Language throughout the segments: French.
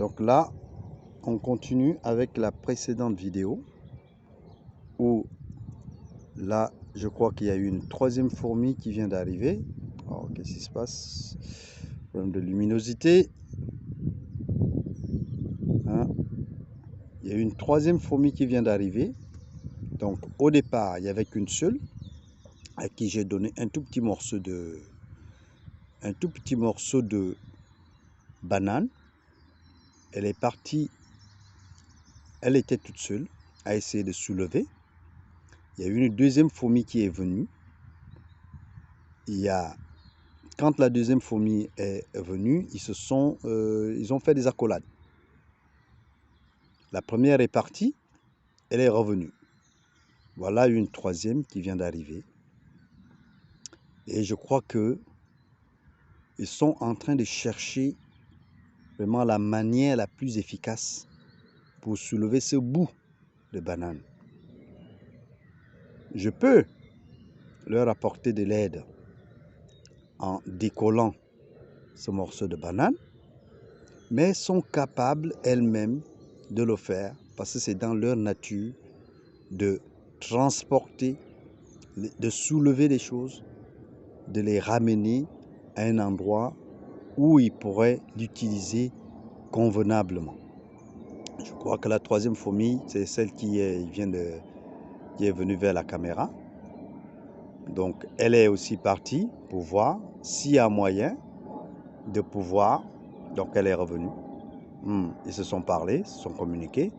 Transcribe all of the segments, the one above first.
Donc là, on continue avec la précédente vidéo où là, je crois qu'il y a eu une troisième fourmi qui vient d'arriver. Alors, qu'est-ce qui se passe? Problème de luminosité. Hein? Il y a eu une troisième fourmi qui vient d'arriver. Donc, au départ, il n'y avait qu'une seule à qui j'ai donné un tout petit morceau de banane. Elle est partie, elle était toute seule à essayer de soulever. Il y a eu une deuxième fourmi qui est venue. Quand la deuxième fourmi est venue, ils ont fait des accolades. La première est partie, elle est revenue. Voilà une troisième qui vient d'arriver. Et je crois qu'ils sont en train de chercher vraiment la manière la plus efficace pour soulever ce bout de banane. Je peux leur apporter de l'aide en décollant ce morceau de banane, mais elles sont capables elles-mêmes de le faire parce que c'est dans leur nature de transporter, de soulever les choses, de les ramener à un endroit où ils pourraient l'utiliser convenablement. Je crois que la troisième fourmi, c'est celle qui est venue vers la caméra. Donc, elle est aussi partie pour voir s'il y a moyen de pouvoir. Donc, elle est revenue. Ils se sont parlé, se sont communiqués.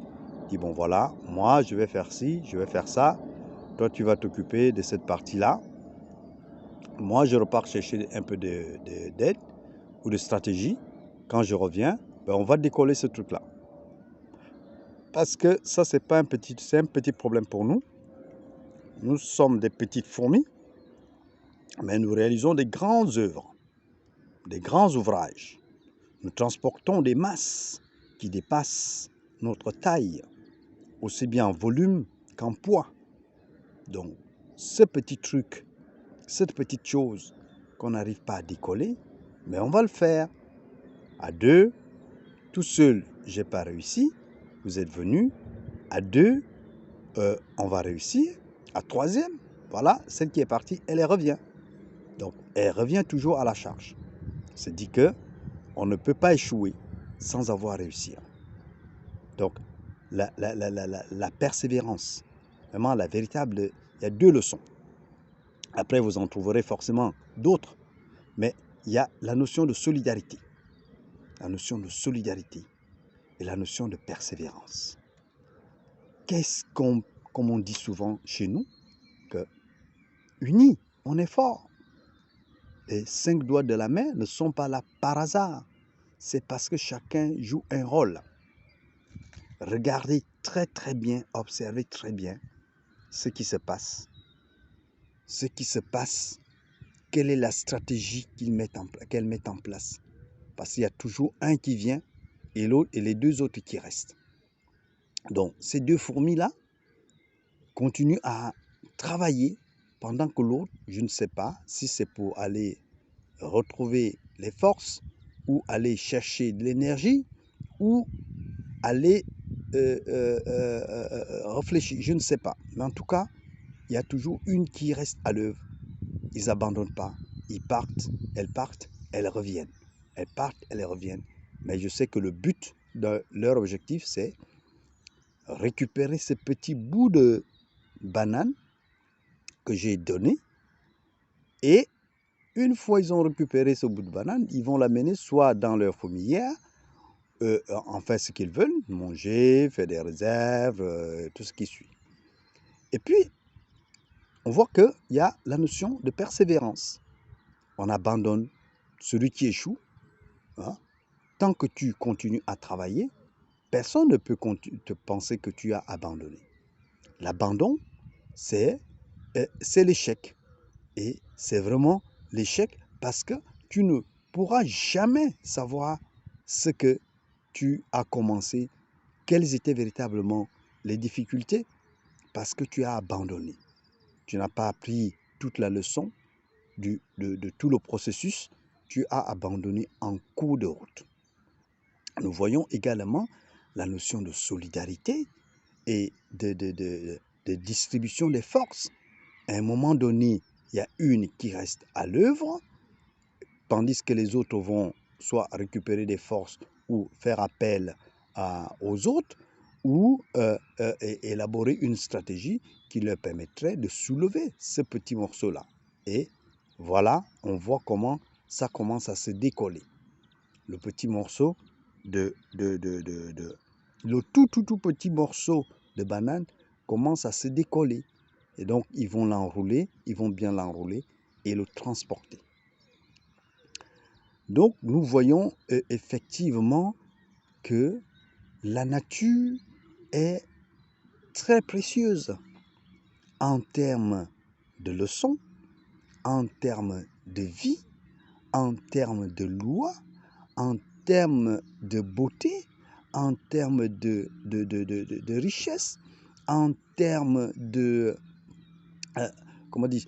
Ils disent, bon voilà, moi je vais faire ci, je vais faire ça. Toi, tu vas t'occuper de cette partie-là. Moi, je repars chercher un peu d'aide ou de stratégie. Quand je reviens, on va décoller ce truc-là. Parce que ça, c'est un petit problème pour nous. Nous sommes des petites fourmis, mais nous réalisons des grandes œuvres, des grands ouvrages. Nous transportons des masses qui dépassent notre taille, aussi bien en volume qu'en poids. Donc, ce petit truc, cette petite chose qu'on n'arrive pas à décoller, mais on va le faire. À deux, tout seul, je n'ai pas réussi. Vous êtes venus. À deux, on va réussir. À troisième, voilà, celle qui est partie, elle revient. Donc, elle revient toujours à la charge. C'est dit que on ne peut pas échouer sans avoir réussi. Donc, la persévérance, vraiment la véritable, il y a deux leçons. Après, vous en trouverez forcément d'autres, mais il y a la notion de solidarité. La notion de solidarité et la notion de persévérance. Comme on dit souvent chez nous, que unis, on est fort. Les 5 doigts de la main ne sont pas là par hasard. C'est parce que chacun joue un rôle. Regardez très très bien, observez très bien ce qui se passe. Ce qui se passe, quelle est la stratégie qu'elle met en place. Parce qu'il y a toujours un qui vient et les deux autres qui restent. Donc ces deux fourmis-là continuent à travailler pendant que l'autre, je ne sais pas si c'est pour aller retrouver les forces ou aller chercher de l'énergie ou aller réfléchir, je ne sais pas. Mais en tout cas, il y a toujours une qui reste à l'œuvre. Ils n'abandonnent pas. Ils partent, elles reviennent. Elles partent, elles reviennent. Mais je sais que le but de leur objectif, c'est récupérer ce petit bout de banane que j'ai donné. Et une fois ils ont récupéré ce bout de banane, ils vont l'amener soit dans leur fourmilière, en faire ce qu'ils veulent, manger, faire des réserves, tout ce qui suit. Et puis, on voit qu'il y a la notion de persévérance. On abandonne celui qui échoue. Hein. Tant que tu continues à travailler, personne ne peut te penser que tu as abandonné. L'abandon, c'est l'échec. Et c'est vraiment l'échec parce que tu ne pourras jamais savoir ce que tu as commencé, quelles étaient véritablement les difficultés, parce que tu as abandonné. Tu n'as pas appris toute la leçon de tout le processus, tu as abandonné en cours de route. Nous voyons également la notion de solidarité et de distribution des forces. À un moment donné, il y a une qui reste à l'œuvre, tandis que les autres vont soit récupérer des forces ou faire appel aux autres, ou élaborer une stratégie qui leur permettrait de soulever ce petit morceau-là. Et voilà, on voit comment ça commence à se décoller. Le petit morceau le tout petit morceau de banane commence à se décoller. Et donc, ils vont l'enrouler, ils vont bien l'enrouler et le transporter. Donc, nous voyons effectivement que la nature est très précieuse en termes de leçons, en termes de vie, en termes de loi, en termes de beauté, en termes de richesse, en termes de, comment dire,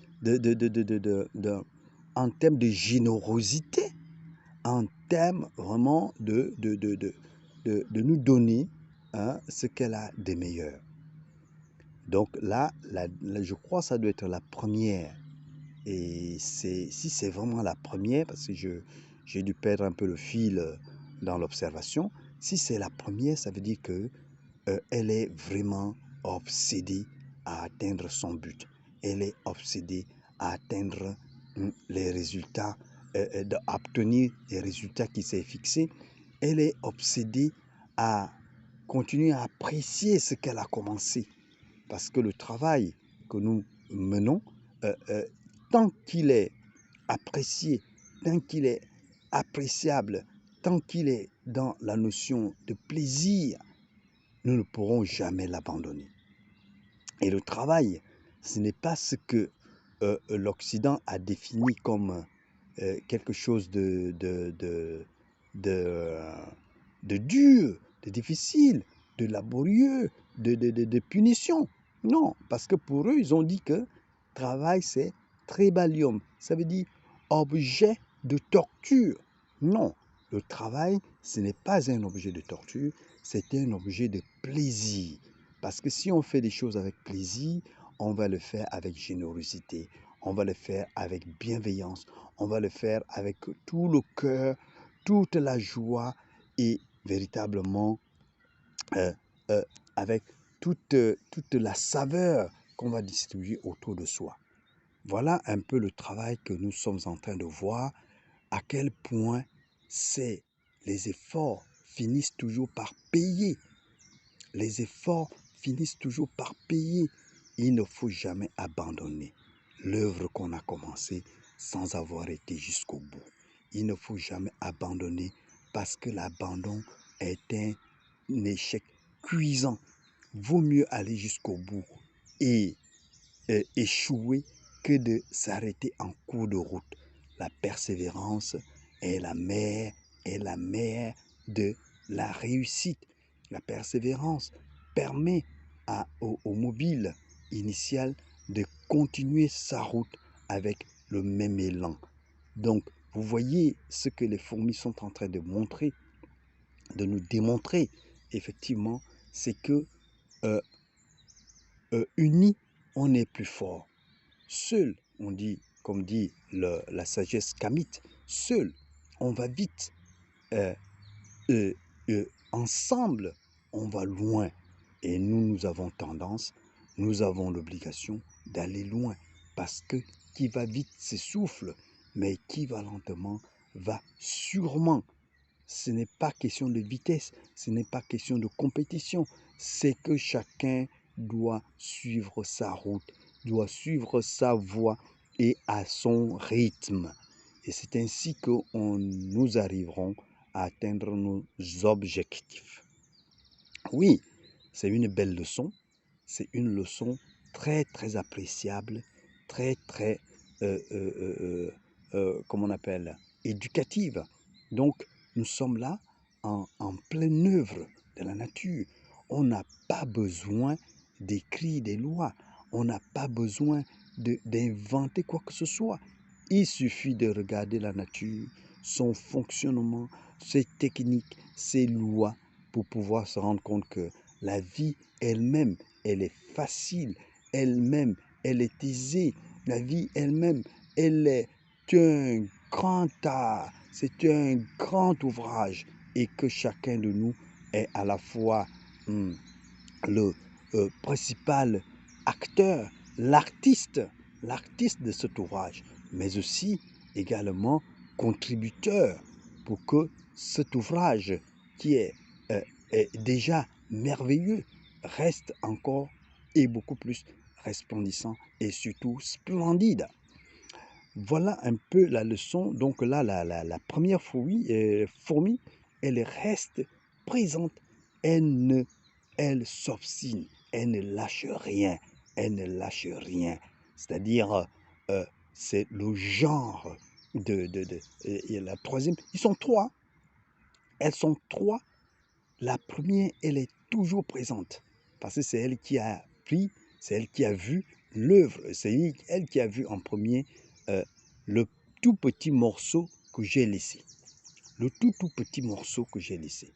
en termes de générosité, en termes vraiment de nous donner ce qu'elle a de meilleur. Donc là, je crois que ça doit être la première. Et si c'est vraiment la première, parce que j'ai dû perdre un peu le fil dans l'observation, si c'est la première, ça veut dire que elle est vraiment obsédée à atteindre son but. Elle est obsédée à atteindre les résultats, d'obtenir les résultats qui s'est fixés. Elle est obsédée à continuer à apprécier ce qu'elle a commencé. Parce que le travail que nous menons, tant qu'il est apprécié, tant qu'il est appréciable, tant qu'il est dans la notion de plaisir, nous ne pourrons jamais l'abandonner. Et le travail, ce n'est pas ce que l'Occident a défini comme quelque chose de dur, de difficile, de laborieux, de punition. Non, parce que pour eux, ils ont dit que travail, c'est trébalium. Ça veut dire objet de torture. Non, le travail, ce n'est pas un objet de torture, c'est un objet de plaisir. Parce que si on fait des choses avec plaisir, on va le faire avec générosité, on va le faire avec bienveillance, on va le faire avec tout le cœur, toute la joie et véritablement avec toute la saveur qu'on va distribuer autour de soi. Voilà un peu le travail que nous sommes en train de voir, à quel point les efforts finissent toujours par payer. Les efforts finissent toujours par payer. Il ne faut jamais abandonner l'œuvre qu'on a commencée sans avoir été jusqu'au bout. Il ne faut jamais abandonner parce que l'abandon est un échec cuisant. Vaut mieux aller jusqu'au bout et échouer que de s'arrêter en cours de route. La persévérance est la mère de la réussite. La persévérance permet au mobile initial de continuer sa route avec le même élan. Donc, vous voyez ce que les fourmis sont en train de montrer, de nous démontrer, effectivement, c'est que unis, on est plus fort. Seul, on dit, comme dit la sagesse kamite, seul, on va vite. Ensemble, on va loin. Et nous avons tendance, nous avons l'obligation d'aller loin. Parce que qui va vite s'essouffle, mais qui va lentement va sûrement. Ce n'est pas question de vitesse, ce n'est pas question de compétition. C'est que chacun doit suivre sa route, doit suivre sa voie et à son rythme. Et c'est ainsi que nous arriverons à atteindre nos objectifs. Oui, c'est une belle leçon. C'est une leçon très, très appréciable, très, très, comment on appelle, éducative. Donc, nous sommes là en pleine œuvre de la nature. On n'a pas besoin d'écrire des lois. On n'a pas besoin d'inventer quoi que ce soit. Il suffit de regarder la nature, son fonctionnement, ces techniques, ces lois pour pouvoir se rendre compte que la vie elle-même, elle est facile, elle-même, elle est aisée, la vie elle-même, elle est un grand art, c'est un grand ouvrage et que chacun de nous est à la fois le principal acteur, l'artiste de cet ouvrage, mais aussi également contributeur pour que cet ouvrage qui est déjà merveilleux reste encore et beaucoup plus resplendissant et surtout splendide. Voilà un peu la leçon. Donc là, la première fourmi, elle reste présente. Elle s'obstine. Elle ne lâche rien. Elle ne lâche rien. C'est-à-dire, c'est le genre et la troisième. Ils sont trois. Elles sont trois. La première, elle est toujours présente. Parce que c'est elle qui a pris, c'est elle qui a vu l'œuvre. C'est elle qui a vu en premier le tout petit morceau que j'ai laissé. Le tout petit morceau que j'ai laissé.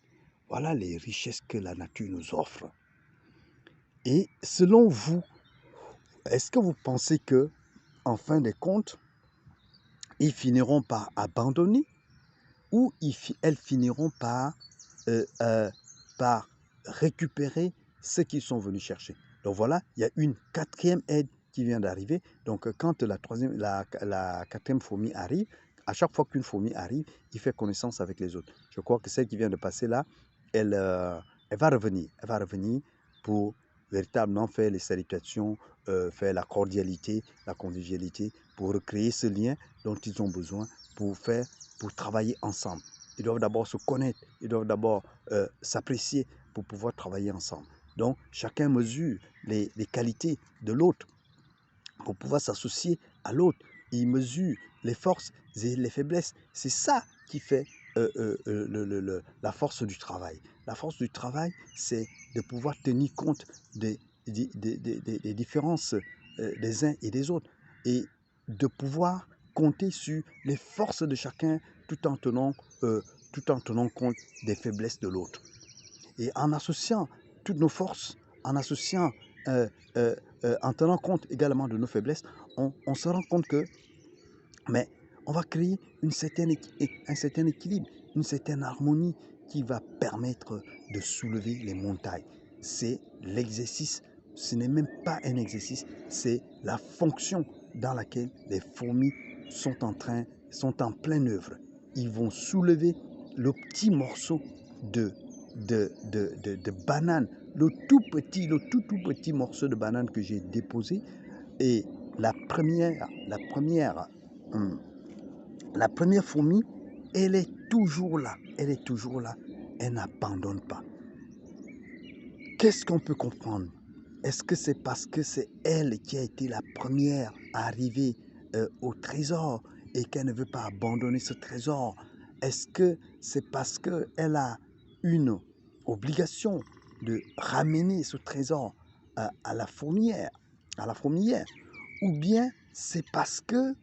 Voilà les richesses que la nature nous offre. Et selon vous, est-ce que vous pensez que, en fin de compte, ils finiront par abandonner ou elles finiront par récupérer ce qu'ils sont venus chercher? Donc voilà, il y a une quatrième aide qui vient d'arriver. Donc quand la quatrième fourmi arrive, à chaque fois qu'une fourmi arrive, il fait connaissance avec les autres. Je crois que celle qui vient de passer là, elle va revenir. Elle va revenir pour véritablement faire les salutations, faire la cordialité, la convivialité, pour recréer ce lien dont ils ont besoin pour travailler ensemble. Ils doivent d'abord se connaître, ils doivent d'abord s'apprécier pour pouvoir travailler ensemble. Donc, chacun mesure les qualités de l'autre pour pouvoir s'associer à l'autre. Il mesure les forces et les faiblesses. C'est ça qui fait la force du travail. La force du travail, c'est de pouvoir tenir compte des différences des uns et des autres et de pouvoir compter sur les forces de chacun tout en tenant compte des faiblesses de l'autre. Et en associant toutes nos forces, en associant, en tenant compte également de nos faiblesses, on se rend compte que, mais on va créer un certain équilibre, une certaine harmonie qui va permettre de soulever les montagnes. C'est l'exercice, ce n'est même pas un exercice, c'est la fonction dans laquelle les fourmis sont en pleine œuvre. Ils vont soulever le petit morceau de banane, le tout petit morceau de banane que j'ai déposé. Et la première fourmi, elle est toujours là, elle n'abandonne pas. Qu'est-ce qu'on peut comprendre? Est-ce que c'est parce que c'est elle qui a été la première à arriver au trésor et qu'elle ne veut pas abandonner ce trésor? Est-ce que c'est parce qu'elle a une obligation de ramener ce trésor à la fourmilière? Ou bien c'est parce que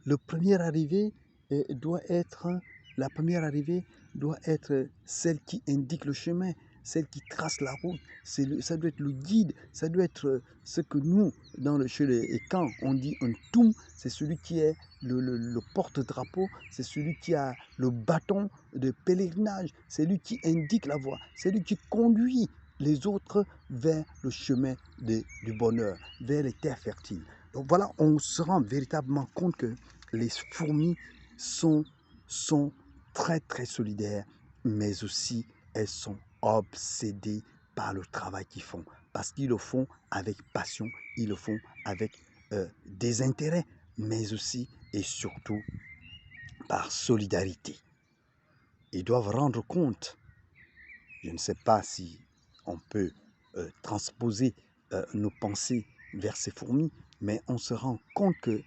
la première arrivée doit être celle qui indique le chemin, celle qui trace la route. Ça doit être le guide, ça doit être ce que nous, chez les camps, on dit un toum, c'est celui qui est le porte-drapeau, c'est celui qui a le bâton de pèlerinage, c'est lui qui indique la voie, c'est lui qui conduit les autres vers le chemin du bonheur, vers les terres fertiles. Donc voilà, on se rend véritablement compte que les fourmis sont très très solidaires, mais aussi elles sont obsédées par le travail qu'ils font, parce qu'ils le font avec passion, ils le font avec des intérêts, mais aussi et surtout par solidarité. Ils doivent rendre compte, je ne sais pas si on peut transposer nos pensées vers ces fourmis, mais on se rend compte que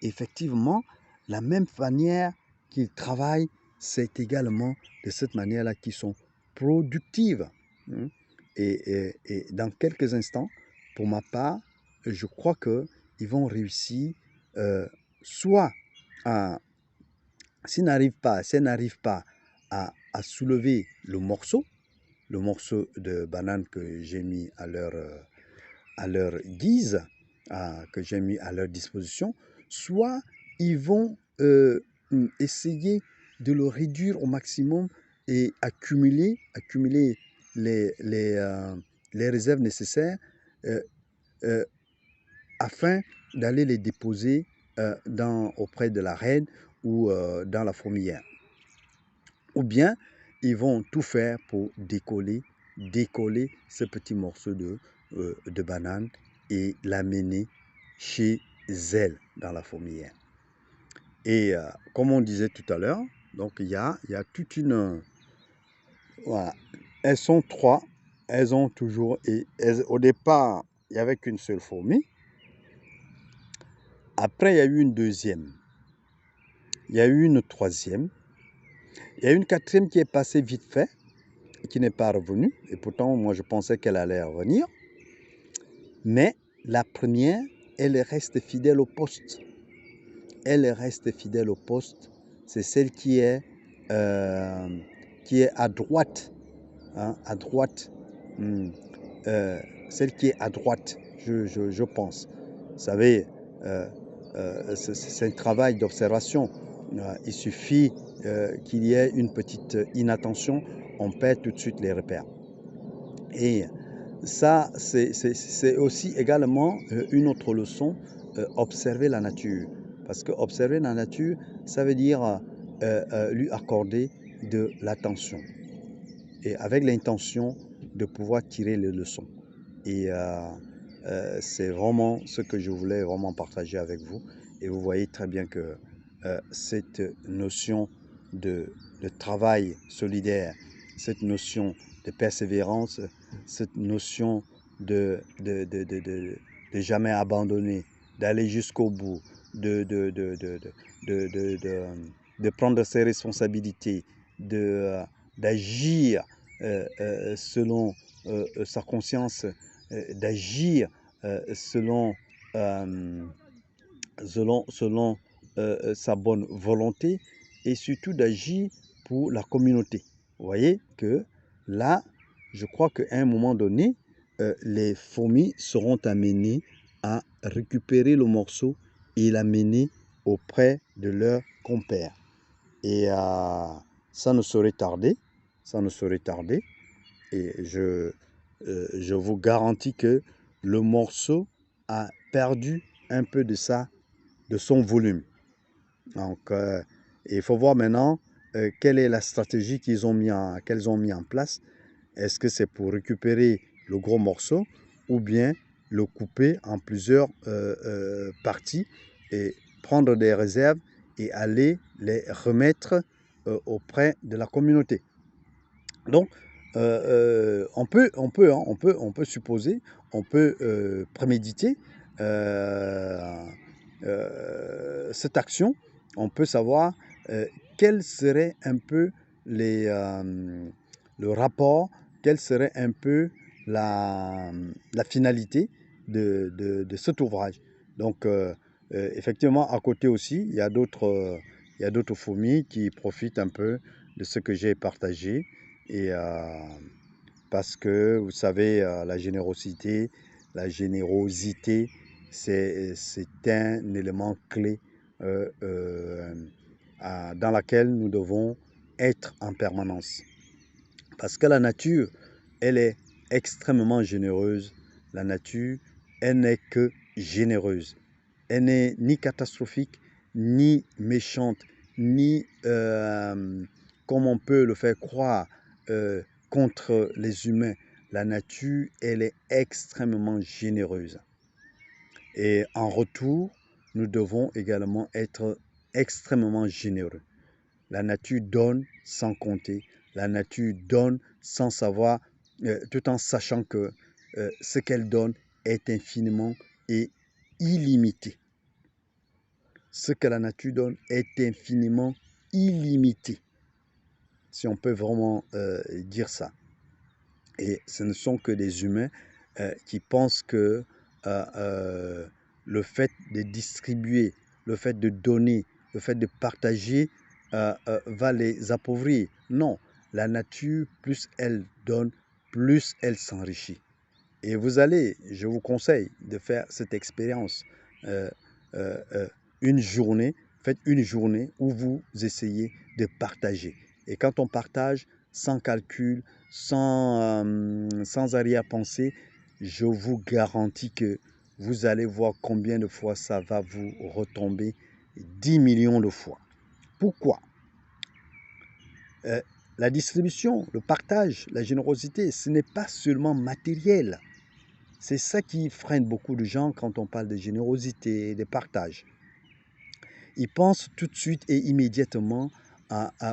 effectivement, la même manière qu'ils travaillent, c'est également de cette manière-là qu'ils sont productives. Et dans quelques instants, pour ma part, je crois qu'ils vont réussir soit à si elle n'arrive pas à soulever le morceau de banane que j'ai mis à leur guise, que j'ai mis à leur disposition, soit ils vont essayer de le réduire au maximum et accumuler les réserves nécessaires euh, euh, afin d'aller les déposer auprès de la reine ou dans la fourmilière. Ou bien, ils vont tout faire pour décoller ce petit morceau de banane et l'amener chez elle dans la fourmilière. Et comme on disait tout à l'heure, donc il y a toute une... Voilà. Elles sont trois, elles ont toujours... au départ, il n'y avait qu'une seule fourmi. Après, il y a eu une deuxième. Il y a eu une troisième. Il y a eu une quatrième qui est passée vite fait, qui n'est pas revenue. Et pourtant, moi, je pensais qu'elle allait revenir. Mais la première, elle reste fidèle au poste. Elle reste fidèle au poste. C'est celle qui est à droite. Hein, à droite. Celle qui est à droite, je pense. Vous savez, c'est un travail d'observation. Il suffit qu'il y ait une petite inattention, on perd tout de suite les repères. Et ça, c'est aussi également une autre leçon, observer la nature. Parce que observer la nature, ça veut dire lui accorder de l'attention. Et avec l'intention de pouvoir tirer les leçons. Et c'est vraiment ce que je voulais vraiment partager avec vous. Et vous voyez très bien que cette notion de travail solidaire, cette notion de persévérance, cette notion de jamais abandonner, d'aller jusqu'au bout, de prendre ses responsabilités, d'agir selon sa conscience, d'agir selon sa bonne volonté et surtout d'agir pour la communauté. Vous voyez que là, je crois qu'à un moment donné, les fourmis seront amenées à récupérer le morceau et l'amener auprès de leurs compères. Et ça ne saurait tarder, Et je vous garantis que le morceau a perdu un peu de son volume. Donc, il faut voir maintenant quelle est la stratégie qu'elles ont mis en place. Est-ce que c'est pour récupérer le gros morceau ou bien le couper en plusieurs parties et prendre des réserves et aller les remettre auprès de la communauté. Donc, on peut supposer, on peut préméditer cette action. On peut savoir quel serait un peu le rapport, quelle serait un peu la finalité de cet ouvrage. Donc, effectivement, à côté aussi, il y a d'autres fourmis qui profitent un peu de ce que j'ai partagé. Et parce que, vous savez, la générosité, c'est un élément clé dans laquelle nous devons être en permanence. Parce que la nature, elle est extrêmement généreuse. La nature, elle n'est que généreuse. Elle n'est ni catastrophique, ni méchante, ni, comme on peut le faire croire, contre les humains. La nature, elle est extrêmement généreuse. Et en retour, nous devons également être extrêmement généreux. La nature donne sans compter. La nature donne sans savoir, tout en sachant que ce qu'elle donne est infiniment et illimité. Ce que la nature donne est infiniment illimité, si on peut vraiment dire ça. Et ce ne sont que des humains qui pensent que le fait de distribuer, le fait de donner, le fait de partager va les appauvrir. Non, la nature, plus elle donne, plus elle s'enrichit. Et vous allez, je vous conseille de faire cette expérience. Euh, une journée, faites une journée où vous essayez de partager. Et quand on partage sans calcul, sans arrière-pensée, je vous garantis que vous allez voir combien de fois ça va vous retomber 10 millions de fois. Pourquoi? La distribution, le partage, la générosité, ce n'est pas seulement matériel. C'est ça qui freine beaucoup de gens quand on parle de générosité, de partage. Ils pensent tout de suite et immédiatement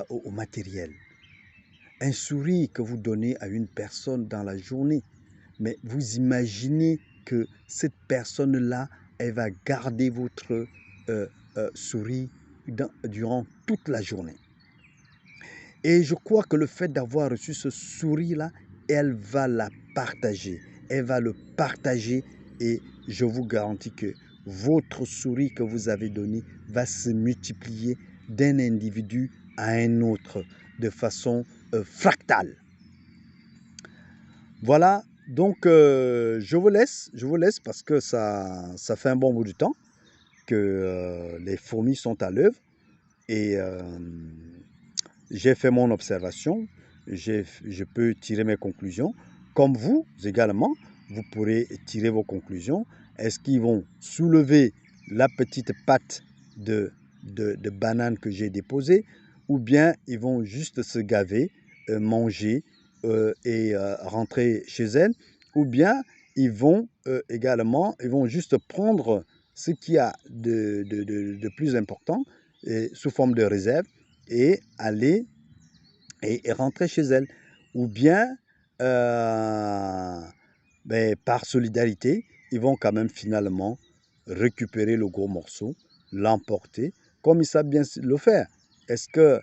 au matériel. Un sourire que vous donnez à une personne dans la journée, mais vous imaginez que cette personne-là, elle va garder votre sourire durant toute la journée. Et je crois que le fait d'avoir reçu ce sourire-là, elle va la partager. Elle va le partager et je vous garantis que votre sourire que vous avez donné va se multiplier d'un individu à un autre de façon fractale. Voilà, donc je vous laisse parce que ça fait un bon bout de temps que les fourmis sont à l'œuvre et j'ai fait mon observation, je peux tirer mes conclusions. Comme vous également, vous pourrez tirer vos conclusions. Est-ce qu'ils vont soulever la petite patte de banane que j'ai déposée ou bien ils vont juste se gaver, manger et rentrer chez elles ou bien ils vont également, ils vont juste prendre ce qu'il y a de plus important sous forme de réserve et aller et rentrer chez elle. Ou bien, par solidarité, ils vont quand même finalement récupérer le gros morceau, l'emporter, comme ils savent bien le faire. Est-ce que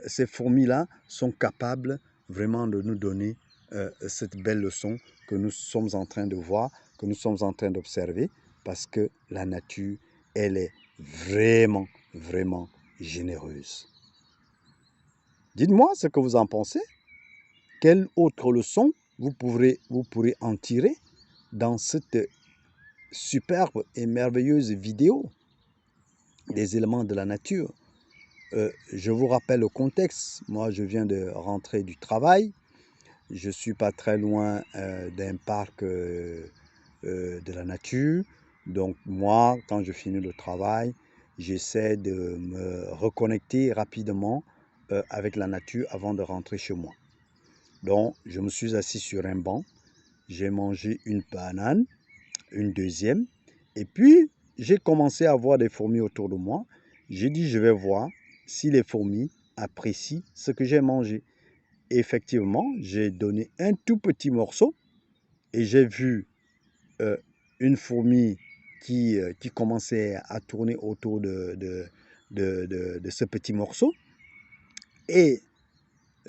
ces fourmis-là sont capables vraiment de nous donner cette belle leçon que nous sommes en train de voir, que nous sommes en train d'observer, parce que la nature, elle est vraiment, vraiment généreuse. Dites-moi ce que vous en pensez. Quelle autre leçon vous pourrez en tirer dans cette superbe et merveilleuse vidéo des éléments de la nature? Je vous rappelle le contexte. Moi, je viens de rentrer du travail. Je ne suis pas très loin d'un parc de la nature. Donc moi, quand je finis le travail, j'essaie de me reconnecter rapidement avec la nature avant de rentrer chez moi. Donc, je me suis assis sur un banc, j'ai mangé une banane, une deuxième, et puis j'ai commencé à voir des fourmis autour de moi. J'ai dit, je vais voir si les fourmis apprécient ce que j'ai mangé. Et effectivement, j'ai donné un tout petit morceau et j'ai vu une fourmi qui commençait à tourner autour de ce petit morceau. Et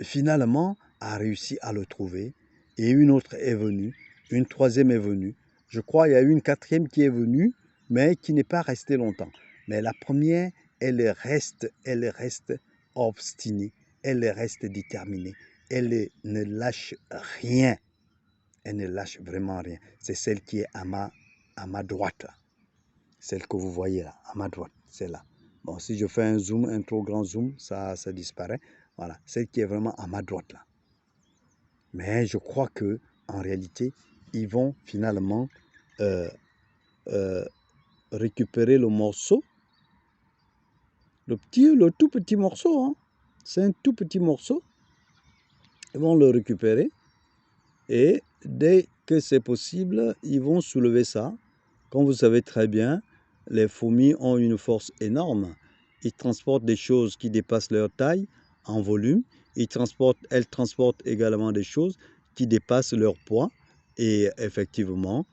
finalement, a réussi à le trouver. Et une autre est venue, une troisième est venue. Je crois qu'il y a eu une quatrième qui est venue, mais qui n'est pas restée longtemps. Mais la première, elle reste obstinée, elle reste déterminée. Elle ne lâche rien. Elle ne lâche vraiment rien. C'est celle qui est à ma droite, là. Celle que vous voyez là, à ma droite, c'est là. Bon, si je fais un zoom, un trop grand zoom, ça disparaît. Voilà, celle qui est vraiment à ma droite là. Mais je crois que en réalité, ils vont finalement récupérer le morceau, le tout petit morceau. Hein. C'est un tout petit morceau. Ils vont le récupérer et dès que c'est possible, ils vont soulever ça. Comme vous savez très bien, les fourmis ont une force énorme. Ils transportent des choses qui dépassent leur taille en volume. Elles transportent également des choses qui dépassent leur poids. Et effectivement,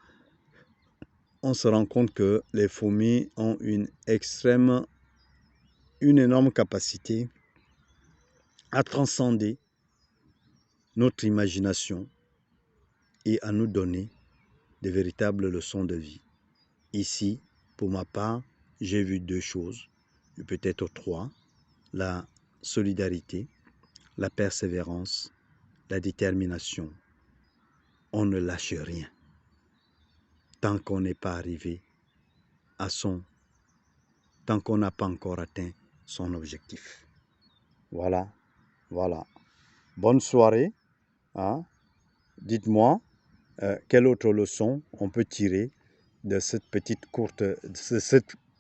on se rend compte que les fourmis ont une énorme capacité à transcender notre imagination et à nous donner de véritables leçons de vie. Ici, pour ma part, j'ai vu deux choses, peut-être trois. La solidarité, la persévérance, la détermination. On ne lâche rien tant qu'on n'est pas arrivé à tant qu'on n'a pas encore atteint son objectif. Voilà, voilà. Bonne soirée. Hein? Dites-moi quelle autre leçon on peut tirer de cette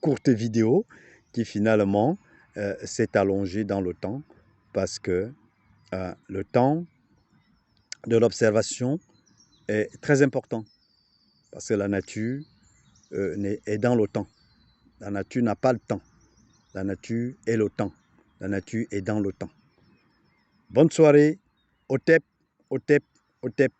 courte vidéo qui finalement s'est allongée dans le temps, parce que le temps de l'observation est très important, parce que la nature est dans le temps. La nature n'a pas le temps. La nature est le temps. La nature est dans le temps. Bonne soirée. Otep, Otep, Otep.